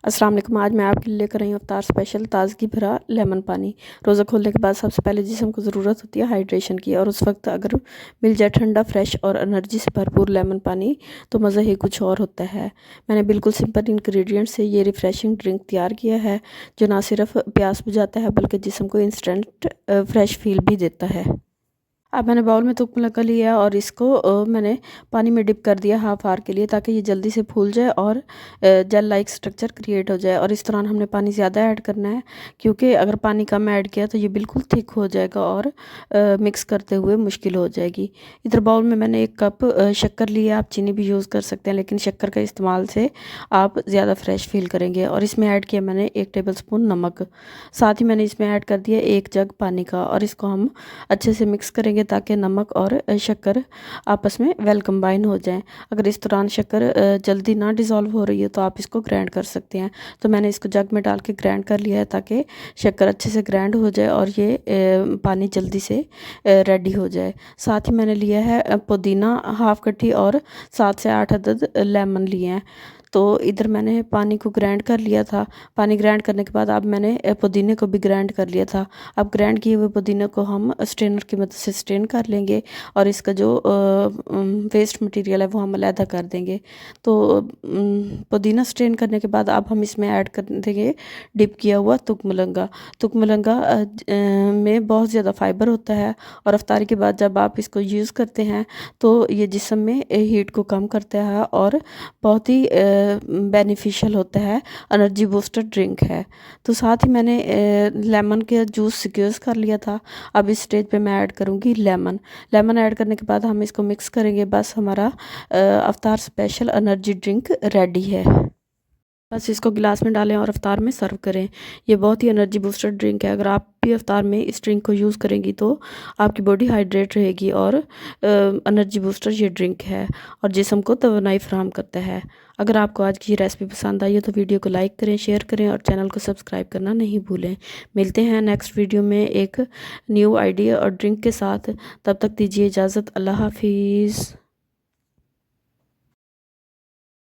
अस्सलाम वालेकुम। आज मैं आपके लिए लेकर आई हूँ अफ्तार स्पेशल ताज़गी भरा लेमन पानी। रोज़ा खोलने के बाद सबसे पहले जिस्म को ज़रूरत होती है हाइड्रेशन की, और उस वक्त अगर मिल जाए ठंडा, फ्रेश और एनर्जी से भरपूर लेमन पानी तो मज़ा ही कुछ और होता है। मैंने बिल्कुल सिंपल इंग्रेडिएंट से ये रिफ़्रेशिंग ड्रिंक तैयार किया है, जो ना सिर्फ प्यास बुझाता है बल्कि जिस्म को इंस्टेंट फ्रेश फील भी देता है। अब मैंने बाउल में तुक लगा लिया और इसको मैंने पानी में डिप कर दिया हाफ आवर के लिए, ताकि ये जल्दी से फूल जाए और जेल लाइक स्ट्रक्चर क्रिएट हो जाए। और इस दौरान हमने पानी ज़्यादा ऐड करना है, क्योंकि अगर पानी कम ऐड किया तो ये बिल्कुल थिक हो जाएगा और मिक्स करते हुए मुश्किल हो जाएगी। इधर बाउल में मैंने 1 कप शक्कर लिया। आप चीनी भी यूज़ कर सकते हैं, लेकिन शक्कर का इस्तेमाल से आप ज़्यादा फ्रेश फील करेंगे। और इसमें ऐड किया मैंने 1 टेबल स्पून नमक। साथ ही मैंने इसमें ऐड कर दिया 1 जग पानी का, और इसको हम अच्छे से मिक्स करेंगे ताकि नमक और शक्कर आपस में वेल कंबाइन हो जाएं। अगर इस दौरान शक्कर जल्दी ना डिज़ोल्व हो रही है तो आप इसको ग्राइंड कर सकते हैं। तो मैंने इसको जग में डाल के ग्राइंड कर लिया है, ताकि शक्कर अच्छे से ग्राइंड हो जाए और ये पानी जल्दी से रेडी हो जाए। साथ ही मैंने लिया है पुदीना हाफ कट्टी, और 7 से 8 अदद लेमन लिए हैं। तो इधर मैंने पानी को ग्राइंड कर लिया था। पानी ग्राइंड करने के बाद अब मैंने पुदीने को भी ग्राइंड कर लिया था। अब ग्राइंड किए हुए पुदीने को हम स्ट्रेनर की मदद से स्ट्रेन कर लेंगे, और इसका जो वेस्ट मटेरियल है वो हम अलहदा कर देंगे। तो पुदीना स्ट्रेन करने के बाद अब हम इसमें ऐड कर देंगे डिप किया हुआ तुकमलंगा। तुकमलंगा में बहुत ज़्यादा फाइबर होता है, और अफ्तारी के बाद जब आप इसको यूज़ करते हैं तो ये जिस्म में हीट को कम करता है और बहुत ही बेनिफिशियल होता है, एनर्जी बूस्टर ड्रिंक है। तो साथ ही मैंने लेमन के जूस स्क्यूज़ कर लिया था। अब इस स्टेज पे मैं ऐड करूँगी लेमन। लेमन ऐड करने के बाद हम इसको मिक्स करेंगे। बस हमारा अफ्तार स्पेशल एनर्जी ड्रिंक रेडी है। बस इसको गिलास में डालें और अफ्तार में सर्व करें। ये बहुत ही एनर्जी बूस्टर ड्रिंक है। अगर आप भी अफ्तार में इस ड्रिंक को यूज़ करेंगी तो आपकी बॉडी हाइड्रेट रहेगी, और एनर्जी बूस्टर ये ड्रिंक है और जिस्म को तवानाई फराहम करता है। अगर आपको आज की रेसिपी पसंद आई है तो वीडियो को लाइक करें, शेयर करें और चैनल को सब्सक्राइब करना नहीं भूलें। मिलते हैं नेक्स्ट वीडियो में एक न्यू आइडिया और ड्रिंक के साथ। तब तक दीजिए इजाज़त। अल्लाह हाफिज़।